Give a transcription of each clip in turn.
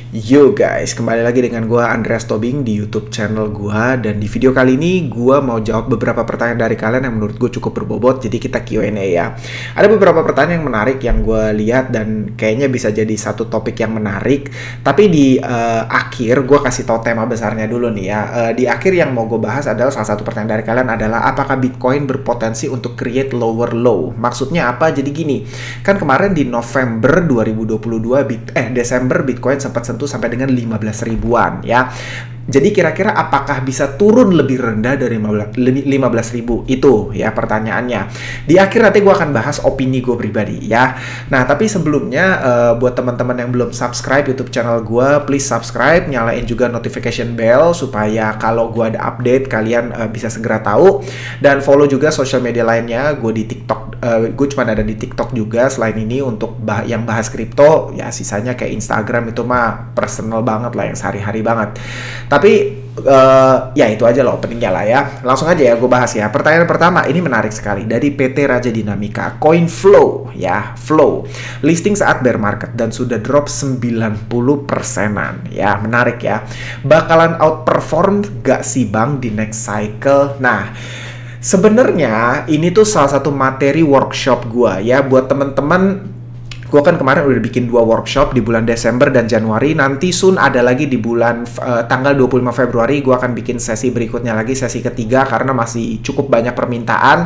Yo guys, kembali lagi dengan gua Andreas Tobing di YouTube channel gua. Dan di video kali ini gua mau jawab beberapa pertanyaan dari kalian yang menurut gue cukup berbobot. Jadi kita Q&A ya. Ada beberapa pertanyaan yang menarik yang gue lihat dan kayaknya bisa jadi satu topik yang menarik. Tapi di akhir gue kasih tahu tema besarnya dulu nih ya. Di akhir yang mau gue bahas adalah salah satu pertanyaan dari kalian adalah apakah Bitcoin berpotensi untuk create lower low? Maksudnya apa? Jadi gini, kan kemarin di November 2022 Desember Bitcoin sempat sampai dengan 15 ribuan ya. Jadi kira-kira apakah bisa turun lebih rendah dari 15 ribu? Itu ya pertanyaannya. Di akhir nanti gue akan bahas opini gue pribadi ya. Nah tapi sebelumnya buat teman-teman yang belum subscribe YouTube channel gue, please subscribe, nyalain juga notification bell supaya kalau gue ada update kalian bisa segera tahu. Dan follow juga social media lainnya. Gue di TikTok, gue cuma ada di TikTok juga selain ini untuk yang bahas kripto. Ya sisanya kayak Instagram itu mah personal banget lah, yang sehari-hari banget. Tapi ya itu aja loh openingnya lah ya. Langsung aja ya gue bahas ya. Pertanyaan pertama ini menarik sekali dari PT Raja Dinamika. CoinFlow ya, Flow. Listing saat bear market dan sudah drop 90%-an. Ya, menarik ya. Bakalan outperform gak sih Bang di next cycle? Nah, sebenarnya ini tuh salah satu materi workshop gue ya buat temen-temen. Gue kan kemarin udah bikin 2 workshop di bulan Desember dan Januari. Nanti soon ada lagi di bulan tanggal 25 Februari. Gue akan bikin sesi berikutnya lagi, sesi ketiga. Karena masih cukup banyak permintaan.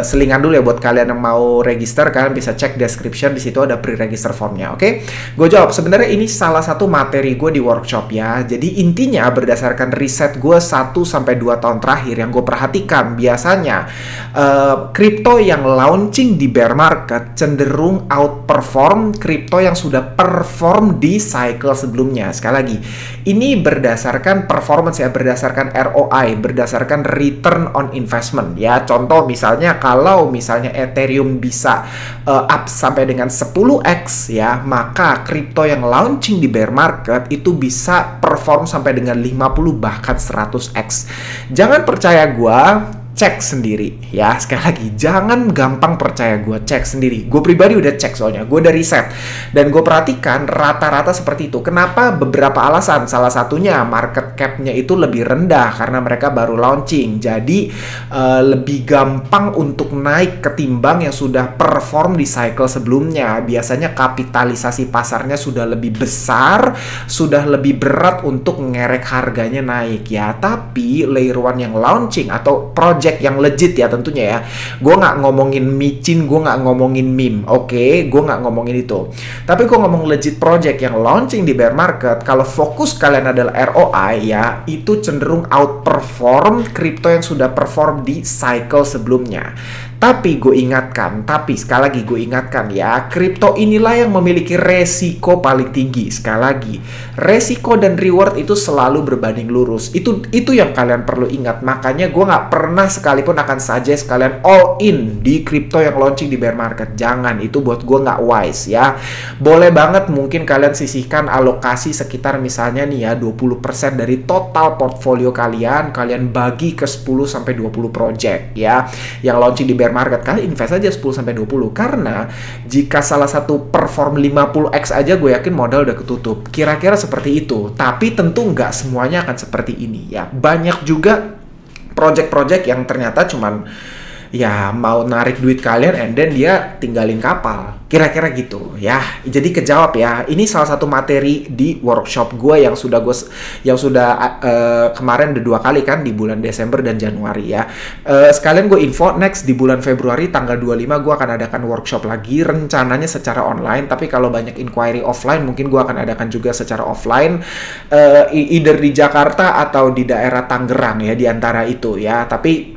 Selingan dulu ya buat kalian yang mau register. Kalian bisa cek description, di situ ada pre-register formnya, oke? Gue jawab, sebenarnya ini salah satu materi gue di workshop ya. Jadi intinya berdasarkan riset gue 1-2 tahun terakhir yang gue perhatikan. Biasanya kripto yang launching di bear market cenderung outperform kripto yang sudah perform di cycle sebelumnya. Sekali lagi, ini berdasarkan performance ya, berdasarkan ROI, berdasarkan return on investment ya. Contoh misalnya kalau misalnya Ethereum bisa up sampai dengan 10x ya, maka kripto yang launching di bear market itu bisa perform sampai dengan 50 bahkan 100x. Jangan percaya gua, cek sendiri ya. Sekali lagi, jangan gampang percaya gue, cek sendiri. Gue pribadi udah cek soalnya, gue udah riset dan gue perhatikan rata-rata seperti itu. Kenapa? Beberapa alasan. Salah satunya market cap-nya itu lebih rendah karena mereka baru launching, jadi lebih gampang untuk naik ketimbang yang sudah perform di cycle sebelumnya. Biasanya kapitalisasi pasarnya sudah lebih besar, sudah lebih berat untuk ngerek harganya naik ya. Tapi layer 1 yang launching atau project yang legit ya tentunya ya. Gue nggak ngomongin micin, gue nggak ngomongin meme, oke? Gue nggak ngomongin itu. Tapi gue ngomong legit project yang launching di bear market. Kalau fokus kalian adalah ROI ya, itu cenderung outperform kripto yang sudah perform di cycle sebelumnya. Tapi gue ingatkan, sekali lagi gue ingatkan ya, kripto inilah yang memiliki resiko paling tinggi. Sekali lagi, resiko dan reward itu selalu berbanding lurus. Itu yang kalian perlu ingat. Makanya gue nggak pernah sekalipun akan suggest kalian all in di kripto yang launching di bear market. Jangan, itu buat gue nggak wise ya. Boleh banget mungkin kalian sisihkan alokasi sekitar misalnya nih ya 20% dari total portfolio kalian bagi ke 10-20 project ya yang launching di bear market. Kalian invest aja 10-20, karena jika salah satu perform 50x aja gue yakin modal udah ketutup. Kira-kira seperti itu. Tapi tentu nggak semuanya akan seperti ini ya. Banyak juga project-project yang ternyata cuman ya mau narik duit kalian and then dia tinggalin kapal. Kira-kira gitu ya. Jadi kejawab ya. Ini salah satu materi di workshop gue yang sudah kemarin udah 2 kali kan di bulan Desember dan Januari ya. Sekalian gue info, next di bulan Februari tanggal 25 gue akan adakan workshop lagi, rencananya secara online. Tapi kalau banyak inquiry offline mungkin gue akan adakan juga secara offline, either di Jakarta atau di daerah Tangerang ya, di antara itu ya. Tapi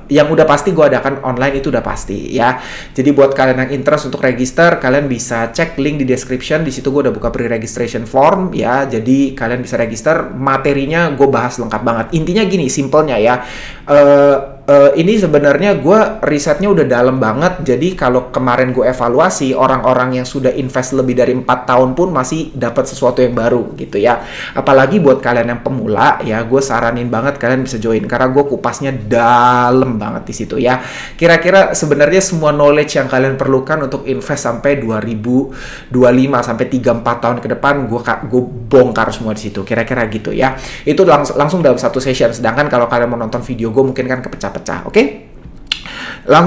yang udah pasti gue adakan online itu udah pasti ya. Jadi buat kalian yang interest untuk register, kalian bisa cek link di description. Di situ gue udah buka pre-registration form ya. Jadi kalian bisa register. Materinya gue bahas lengkap banget. Intinya gini, simpelnya ya. ini sebenarnya gue risetnya udah dalam banget. Jadi kalau kemarin gue evaluasi, orang-orang yang sudah invest lebih dari 4 tahun pun masih dapat sesuatu yang baru gitu ya. Apalagi buat kalian yang pemula ya, gue saranin banget kalian bisa join karena gue kupasnya dalam banget di situ ya. Kira-kira sebenarnya semua knowledge yang kalian perlukan untuk invest sampai 2025 sampai 3-4 tahun ke depan gue bongkar semua di situ. Kira-kira gitu ya. Itu langsung dalam satu session. Sedangkan kalau kalian mau nonton video gue mungkin kan kepecah-pecah. Oke?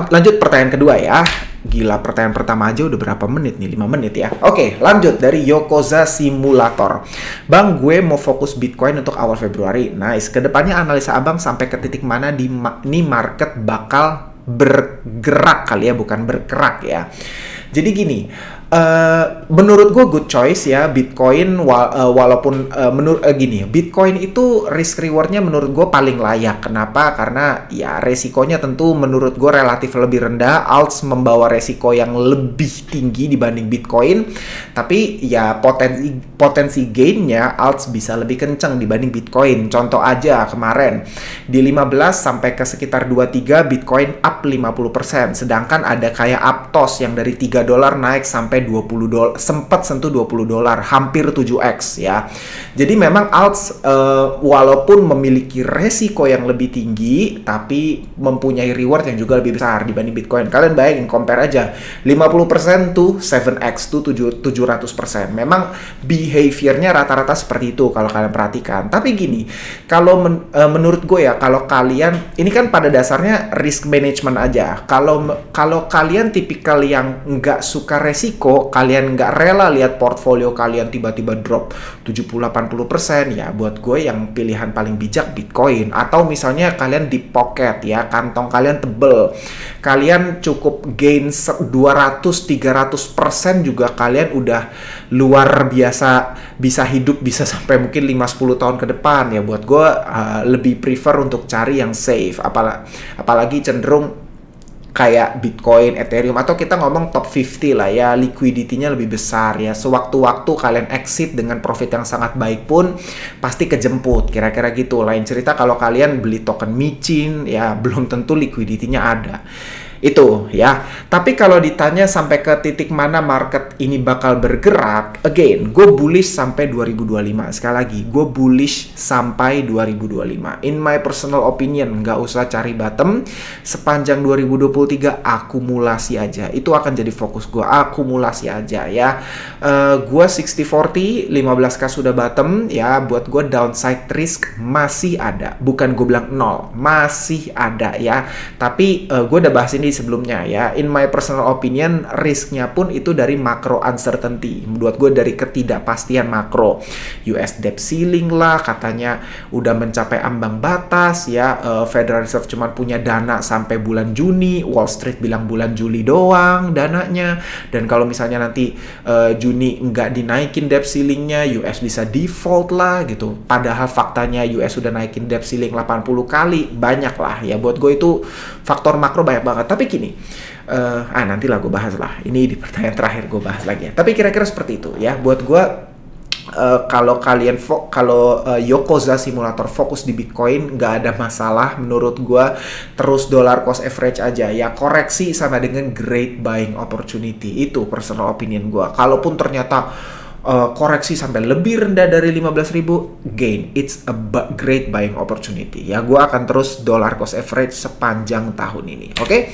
Lanjut pertanyaan kedua ya. Gila, pertanyaan pertama aja udah berapa menit nih? 5 menit ya. Oke, lanjut dari Yokoza Simulator. Bang, gue mau fokus Bitcoin untuk awal Februari. Nice. Kedepannya analisa abang sampai ke titik mana nih market bakal bergerak kali ya, bukan bergerak ya. Jadi gini, menurut gue good choice ya Bitcoin, walaupun menurut gini, Bitcoin itu risk rewardnya menurut gue paling layak. Kenapa? Karena ya resikonya tentu menurut gue relatif lebih rendah. Alts membawa resiko yang lebih tinggi dibanding Bitcoin, tapi ya potensi gainnya Alts bisa lebih kenceng dibanding Bitcoin. Contoh aja kemarin di 15 sampai ke sekitar 23 Bitcoin up 50%, sedangkan ada kayak Aptos yang dari $3 naik sampai $20, sempat sentuh $20, hampir 7x ya. Jadi memang alts walaupun memiliki resiko yang lebih tinggi, tapi mempunyai reward yang juga lebih besar dibanding Bitcoin. Kalian bayangin, compare aja 50% tuh 7x tuh 700%. Memang behaviornya rata-rata seperti itu kalau kalian perhatikan. Tapi gini, kalau menurut gue ya, kalau kalian ini kan pada dasarnya risk management aja. Kalau kalian tipikal yang nggak suka resiko, kalian nggak rela lihat portfolio kalian tiba-tiba drop 70-80%, ya buat gue yang pilihan paling bijak Bitcoin. Atau misalnya kalian di pocket ya, kantong kalian tebel, kalian cukup gain 200-300% juga kalian udah luar biasa, bisa hidup bisa sampai mungkin 5-10 tahun ke depan ya. Buat gue lebih prefer untuk cari yang safe, apalagi cenderung kayak Bitcoin, Ethereum, atau kita ngomong top 50 lah ya, liquidity-nya lebih besar ya. Sewaktu-waktu kalian exit dengan profit yang sangat baik pun pasti kejemput, kira-kira gitu. Lain cerita kalau kalian beli token micin ya, belum tentu liquidity-nya ada. Itu ya. Tapi kalau ditanya sampai ke titik mana market ini bakal bergerak, again, gue bullish sampai 2025. Sekali lagi, gue bullish sampai 2025. In my personal opinion, nggak usah cari bottom. Sepanjang 2023, akumulasi aja. Itu akan jadi fokus gue, akumulasi aja ya. Gue 60-40, 15k sudah bottom ya. Buat gue downside risk masih ada. Bukan gue bilang nol, masih ada ya. Tapi gue udah bahas ini sebelumnya ya. In my personal opinion, risknya pun itu dari macro uncertainty. Menurut gue dari ketidakpastian makro. US debt ceiling lah, katanya udah mencapai ambang batas ya. Federal Reserve cuma punya dana sampai bulan Juni, Wall Street bilang bulan Juli doang dananya. Dan kalau misalnya nanti Juni nggak dinaikin debt ceilingnya, US bisa default lah gitu. Padahal faktanya US sudah naikin debt ceiling 80 kali, banyak lah ya. Buat gue itu faktor makro banyak banget. Tapi gini, nantilah gue bahas lah. Ini di pertanyaan terakhir gue bahas lagi ya. Tapi kira-kira seperti itu ya. Buat gue, kalau kalian Yokoza Simulator fokus di Bitcoin, nggak ada masalah. Menurut gue terus dollar cost average aja ya. Koreksi sama dengan great buying opportunity. Itu personal opinion gue. Kalaupun ternyata koreksi sampai lebih rendah dari 15.000, gain, it's a great buying opportunity ya. Gue akan terus dollar cost average sepanjang tahun ini. Oke?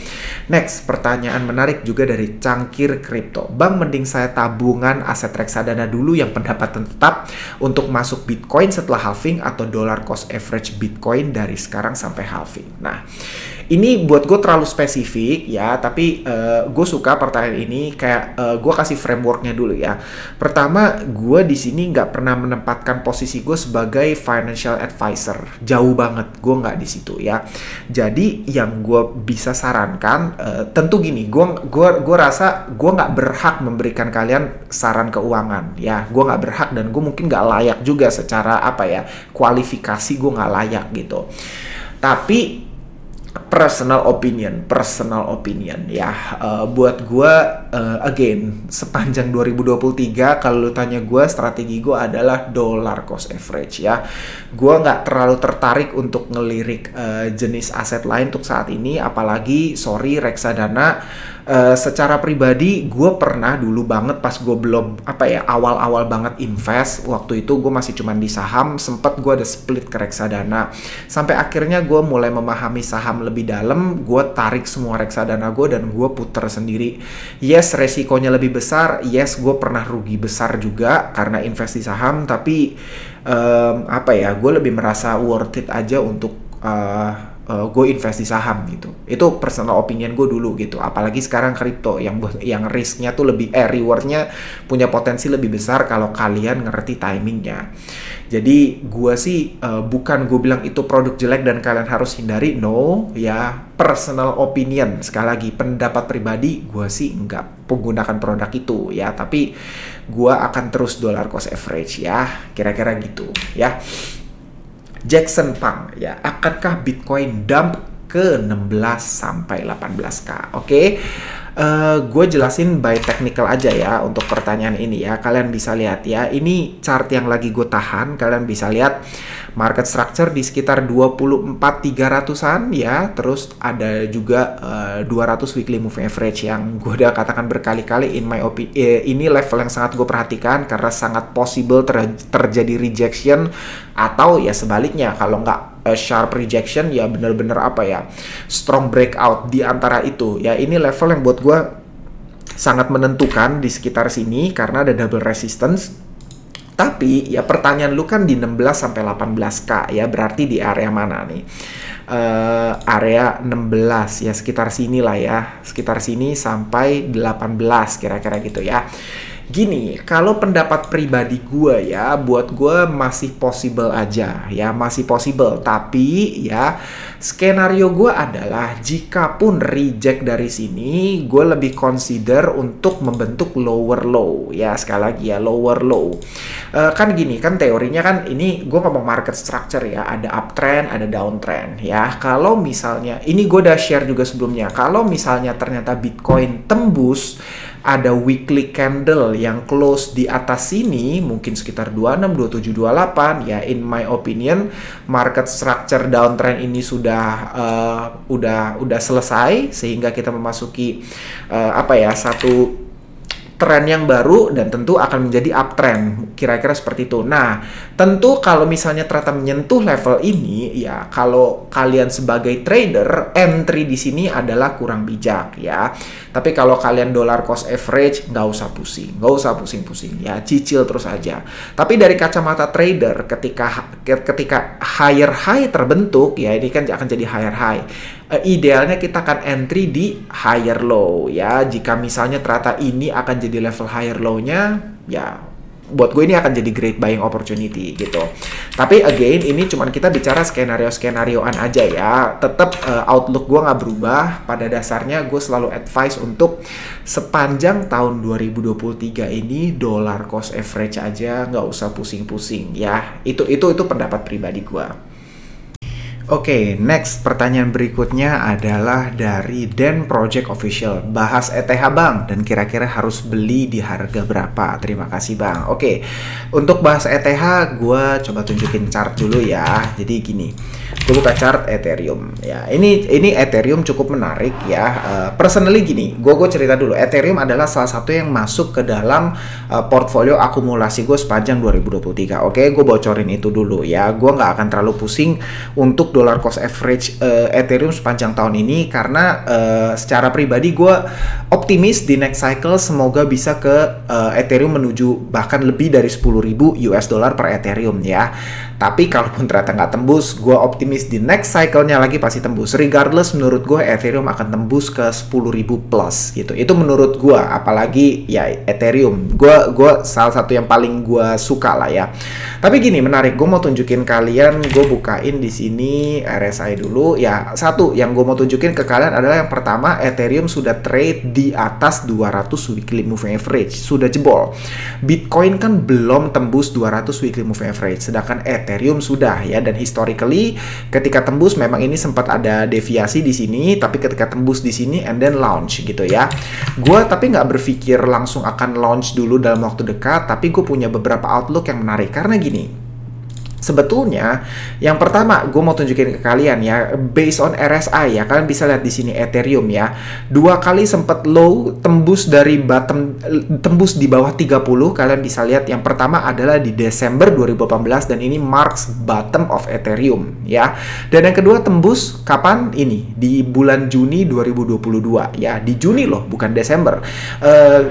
Next, pertanyaan menarik juga dari Cangkir Crypto. Bang, mending saya tabungan aset reksadana dulu yang pendapatan tetap untuk masuk Bitcoin setelah halving, atau dollar cost average Bitcoin dari sekarang sampai halving? Nah, ini buat gue terlalu spesifik ya, tapi gue suka pertanyaan ini. Kayak gue kasih frameworknya dulu ya. Pertama, gue di sini nggak pernah menempatkan posisi gue sebagai financial advisor, jauh banget, gue nggak di situ ya. Jadi yang gue bisa sarankan, tentu gini, gue rasa gue nggak berhak memberikan kalian saran keuangan ya. Gue nggak berhak, dan gue mungkin nggak layak juga secara kualifikasi gue nggak layak gitu. Tapi personal opinion ya. Buat gue, again, sepanjang 2023 kalau lu tanya gue, strategi gue adalah dollar cost average ya. Gue nggak terlalu tertarik untuk ngelirik jenis aset lain untuk saat ini, apalagi sorry reksadana. Secara pribadi gue pernah dulu banget pas gue belum awal-awal banget invest, waktu itu gue masih cuman di saham, sempet gue ada split ke reksadana, sampai akhirnya gue mulai memahami saham lebih dalam, gue tarik semua reksadana gue dan gue puter sendiri. Yes, resikonya lebih besar, yes gue pernah rugi besar juga karena invest di saham, tapi gue lebih merasa worth it aja untuk gue invest di saham gitu. Itu personal opinion gue dulu gitu. Apalagi sekarang kripto yang risknya tuh lebih rewardnya punya potensi lebih besar kalau kalian ngerti timingnya. Jadi gue sih bukan gue bilang itu produk jelek dan kalian harus hindari, no ya, personal opinion. Sekali lagi pendapat pribadi, gue sih nggak menggunakan produk itu ya, tapi gue akan terus dollar cost average ya, kira-kira gitu ya. Jackson Pang ya, akankah Bitcoin dump ke 16 sampai 18k? Oke. Gue jelasin by technical aja ya untuk pertanyaan ini ya. Kalian bisa lihat ya, ini chart yang lagi gue tahan. Kalian bisa lihat market structure di sekitar 24.300-an ya. Terus ada juga 200 weekly moving average yang gue udah katakan berkali-kali, in my opinion ini level yang sangat gue perhatikan karena sangat possible terjadi rejection, atau ya sebaliknya, kalau nggak sharp rejection ya bener-bener strong breakout di antara itu ya. Ini level yang buat gue sangat menentukan di sekitar sini karena ada double resistance. Tapi ya pertanyaan lu kan di 16 sampai 18k ya, berarti di area mana nih? Area 16 ya, sekitar sini lah ya, sekitar sini sampai 18 kira-kira gitu ya. Gini, kalau pendapat pribadi gue ya, buat gue masih possible aja ya, masih possible. Tapi ya, skenario gue adalah jika pun reject dari sini, gue lebih consider untuk membentuk lower low ya. Sekali lagi ya, lower low. Kan gini, kan teorinya kan ini gue ngomong market structure ya, ada uptrend, ada downtrend ya. Kalau misalnya, ini gue udah share juga sebelumnya, kalau misalnya ternyata Bitcoin tembus ada weekly candle yang close di atas sini, mungkin sekitar 26, 27, 28 ya, in my opinion market structure downtrend ini sudah selesai, sehingga kita memasuki satu tren yang baru dan tentu akan menjadi uptrend, kira-kira seperti itu. Nah, tentu kalau misalnya ternyata menyentuh level ini ya, kalau kalian sebagai trader, entry di sini adalah kurang bijak ya. Tapi kalau kalian dollar cost average, nggak usah pusing ya, cicil terus aja. Tapi dari kacamata trader, ketika higher high terbentuk ya, ini kan akan jadi higher high. Idealnya kita akan entry di higher low ya. Jika misalnya ternyata ini akan jadi level higher low-nya, ya buat gue ini akan jadi great buying opportunity gitu. Tapi again, ini cuman kita bicara skenario-skenarioan aja ya. Tetap outlook gue nggak berubah. Pada dasarnya gue selalu advise untuk sepanjang tahun 2023 ini dollar cost average aja, nggak usah pusing-pusing ya. Itu pendapat pribadi gue. Oke, next pertanyaan berikutnya adalah dari Dan Project Official. Bahas ETH Bang, dan kira-kira harus beli di harga berapa? Terima kasih Bang. Oke, untuk bahas ETH gue coba tunjukin chart dulu ya. Jadi gini, gue buka chart Ethereum ya. Ini Ethereum cukup menarik ya. Personally gini, gue cerita dulu. Ethereum adalah salah satu yang masuk ke dalam portfolio akumulasi gue sepanjang 2023. Oke, gue bocorin itu dulu ya. Gue nggak akan terlalu pusing untuk dollar cost average Ethereum sepanjang tahun ini karena secara pribadi gue optimis di next cycle semoga bisa ke Ethereum menuju bahkan lebih dari 10.000 US dollar per Ethereum ya. Tapi kalaupun ternyata nggak tembus, gue optimis di next cycle-nya lagi pasti tembus. Regardless, menurut gue Ethereum akan tembus ke 10.000 plus gitu. Itu menurut gue, apalagi ya Ethereum. Gue salah satu yang paling gue suka lah ya. Tapi gini, menarik. Gue mau tunjukin kalian, gue bukain di sini RSI dulu. Ya, satu yang gue mau tunjukin ke kalian adalah yang pertama, Ethereum sudah trade di atas 200 weekly moving average. Sudah jebol. Bitcoin kan belum tembus 200 weekly moving average. Sedangkan Ethereum sudah ya, dan historically Ketika tembus memang ini sempat ada deviasi di sini, tapi ketika tembus di sini and then launch gitu ya. Gue tapi nggak berpikir langsung akan launch dulu dalam waktu dekat, tapi gue punya beberapa outlook yang menarik karena gini. Sebetulnya, yang pertama gue mau tunjukin ke kalian ya, based on RSI ya, kalian bisa lihat di sini Ethereum ya, 2 kali sempat low, tembus dari bottom, tembus di bawah 30, kalian bisa lihat yang pertama adalah di Desember 2018 dan ini marks bottom of Ethereum ya, dan yang kedua tembus kapan ini? Di bulan Juni 2022 ya, di Juni loh, bukan Desember.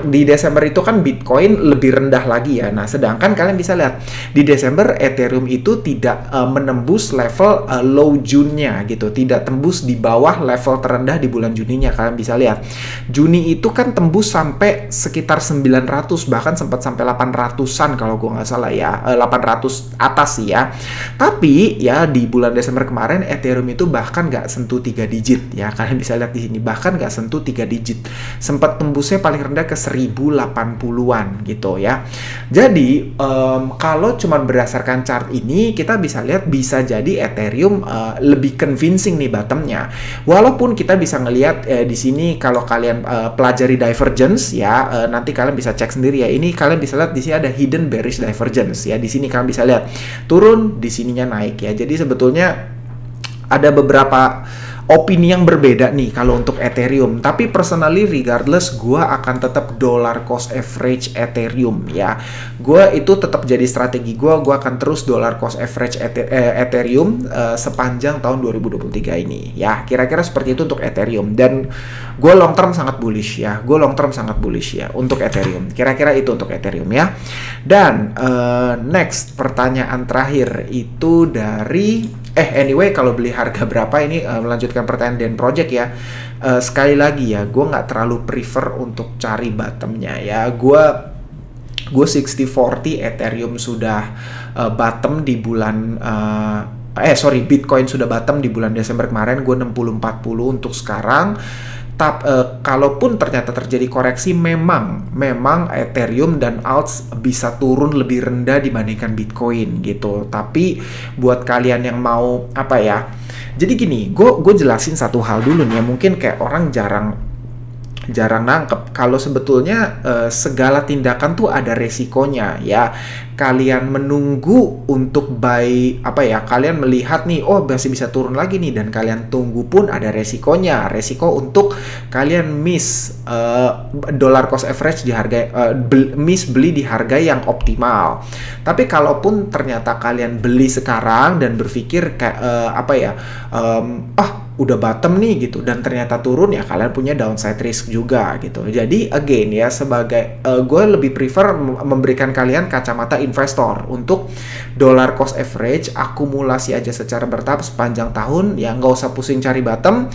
Di Desember itu kan Bitcoin lebih rendah lagi ya, nah sedangkan kalian bisa lihat di Desember Ethereum itu tidak menembus level low June-nya gitu, tidak tembus di bawah level terendah di bulan Juninya. Kalian bisa lihat Juni itu kan tembus sampai sekitar 900, bahkan sempat sampai 800-an kalau gue nggak salah ya, 800 atas sih ya. Tapi ya di bulan Desember kemarin Ethereum itu bahkan nggak sentuh 3 digit ya, kalian bisa lihat di sini bahkan nggak sentuh 3 digit, sempat tembusnya paling rendah ke 1080-an gitu ya. Jadi kalau cuma berdasarkan chart ini kita bisa lihat bisa jadi Ethereum lebih convincing nih bottomnya. Walaupun kita bisa ngelihat di sini kalau kalian pelajari divergence ya, nanti kalian bisa cek sendiri ya. Ini kalian bisa lihat di sini ada hidden bearish divergence ya. Di sini kalian bisa lihat turun, di sininya naik ya. Jadi sebetulnya ada beberapa opini yang berbeda nih kalau untuk Ethereum, tapi personally regardless gue akan tetap dollar cost average Ethereum ya. Gue itu tetap jadi strategi gue akan terus dollar cost average Ethereum sepanjang tahun 2023 ini ya. Kira-kira seperti itu untuk Ethereum, dan gue long term sangat bullish ya. Gue long term sangat bullish ya untuk Ethereum. Kira-kira itu untuk Ethereum ya. Dan next pertanyaan terakhir itu dari anyway, kalau beli harga berapa ini melanjutkan pertanyaan Dan Project ya. Sekali lagi ya, gue nggak terlalu prefer untuk cari bottomnya ya. Gue 60-40 Ethereum sudah bottom di bulan Bitcoin sudah bottom di bulan Desember kemarin. Gue 60-40 untuk sekarang. Kalaupun ternyata terjadi koreksi, memang Ethereum dan Alts bisa turun lebih rendah dibandingkan Bitcoin gitu. Tapi buat kalian yang mau apa ya, jadi gini, gue jelasin satu hal dulu nih ya, mungkin kayak orang jarang nangkep kalau sebetulnya segala tindakan tuh ada resikonya ya. Kalian menunggu untuk buy kalian melihat nih, oh masih bisa turun lagi nih, dan kalian tunggu pun ada resikonya. Resiko untuk kalian miss dollar cost average di harga miss beli di harga yang optimal. Tapi kalaupun ternyata kalian beli sekarang dan berpikir kayak udah bottom nih gitu, dan ternyata turun ya, kalian punya downside risk juga gitu. Jadi again ya, sebagai gue lebih prefer memberikan kalian kacamata investor untuk dollar cost average, akumulasi aja secara bertahap sepanjang tahun ya, nggak usah pusing cari bottom.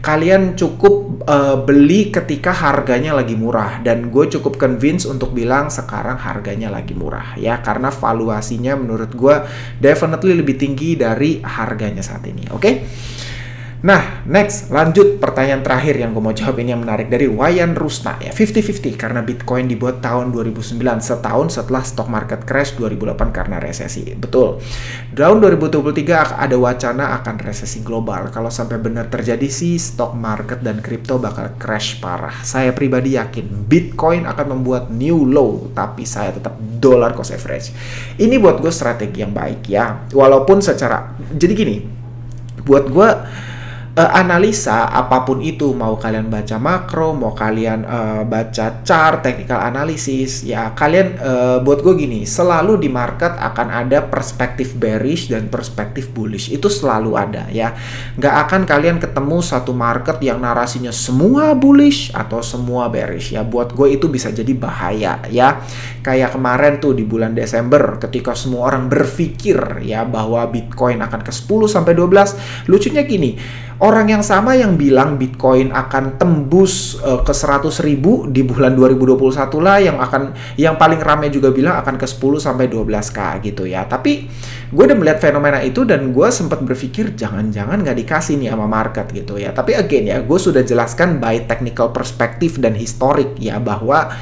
Kalian cukup beli ketika harganya lagi murah, dan gue cukup convince untuk bilang sekarang harganya lagi murah ya, karena valuasinya menurut gue definitely lebih tinggi dari harganya saat ini. Oke? Nah, next, lanjut pertanyaan terakhir yang gue mau jawab, ini yang menarik dari Wayan Rusna ya. 50-50 karena Bitcoin dibuat tahun 2009, setahun setelah stock market crash 2008 karena resesi. Betul. Tahun 2023 ada wacana akan resesi global. Kalau sampai benar terjadi sih, stock market dan kripto bakal crash parah. Saya pribadi yakin Bitcoin akan membuat new low, tapi saya tetap dollar cost average. Ini buat gue strategi yang baik ya. Walaupun jadi gini, buat gue analisa apapun itu, mau kalian baca makro, mau kalian baca chart, technical analysis ya, kalian buat gue gini, selalu di market akan ada perspektif bearish dan perspektif bullish, itu selalu ada ya. Nggak akan kalian ketemu satu market yang narasinya semua bullish atau semua bearish ya. Buat gue itu bisa jadi bahaya ya. Kayak kemarin tuh di bulan Desember ketika semua orang berpikir ya bahwa Bitcoin akan ke 10-12, lucunya gini, orang yang sama yang bilang Bitcoin akan tembus ke 100.000 di bulan 2021 lah, yang paling ramai juga bilang akan ke 10-12k gitu ya. Tapi gue udah melihat fenomena itu dan gue sempat berpikir jangan-jangan nggak dikasih nih sama market gitu ya. Tapi again ya, gue sudah jelaskan by technical perspective dan historik ya, bahwa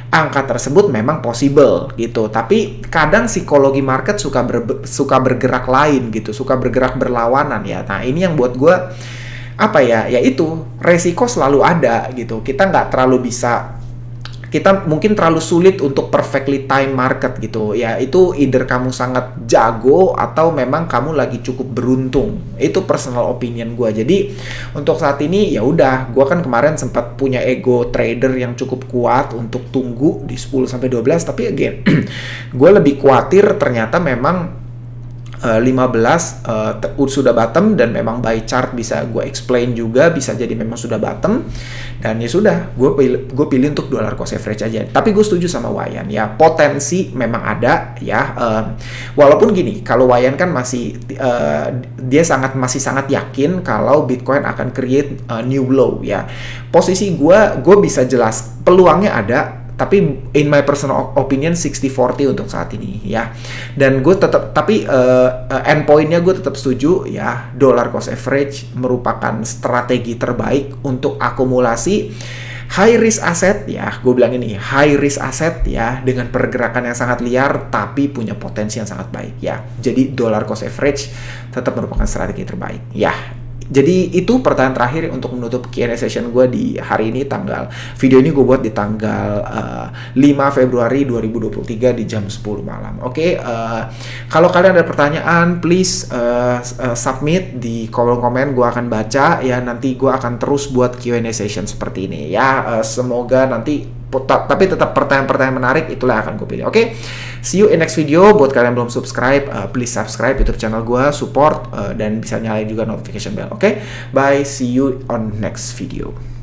angka tersebut memang possible gitu. Tapi kadang psikologi market suka bergerak lain gitu, suka bergerak berlawanan ya. Nah ini yang buat gue apa ya, yaitu resiko selalu ada gitu. Kita nggak terlalu bisa, kita mungkin terlalu sulit untuk perfectly time market gitu ya. Itu either kamu sangat jago atau memang kamu lagi cukup beruntung. Itu personal opinion gue. Jadi untuk saat ini ya udah, gue kan kemarin sempat punya ego trader yang cukup kuat untuk tunggu di 10-12, tapi again gue lebih khawatir ternyata memang 15 sudah bottom, dan memang by chart bisa gue explain juga, bisa jadi memang sudah bottom, dan ya sudah gue pilih untuk dollar cost average aja. Tapi gue setuju sama Wayan ya, potensi memang ada ya, walaupun gini, kalau Wayan kan masih dia masih sangat yakin kalau Bitcoin akan create new low ya. Posisi gue bisa jelas peluangnya ada, tapi in my personal opinion 60-40 untuk saat ini ya. Dan gue tetap, tapi endpointnya gue tetap setuju ya, dollar cost average merupakan strategi terbaik untuk akumulasi high risk asset ya. Gue bilang ini high risk asset ya, dengan pergerakan yang sangat liar tapi punya potensi yang sangat baik ya. Jadi dollar cost average tetap merupakan strategi terbaik ya. Jadi itu pertanyaan terakhir untuk menutup Q&A session gue di hari ini. Video ini gue buat di tanggal 5 Februari 2023 di jam 10 malam. Oke, kalau kalian ada pertanyaan, please submit di kolom komen, gue akan baca ya. Nanti gue akan terus buat Q&A session seperti ini ya. Semoga nanti, tapi tetap pertanyaan-pertanyaan menarik itulah yang akan gue pilih. Oke, see you in next video. Buat kalian yang belum subscribe, please subscribe YouTube channel gue, support, dan bisa nyalain juga notification bell. Oke, bye, see you on next video.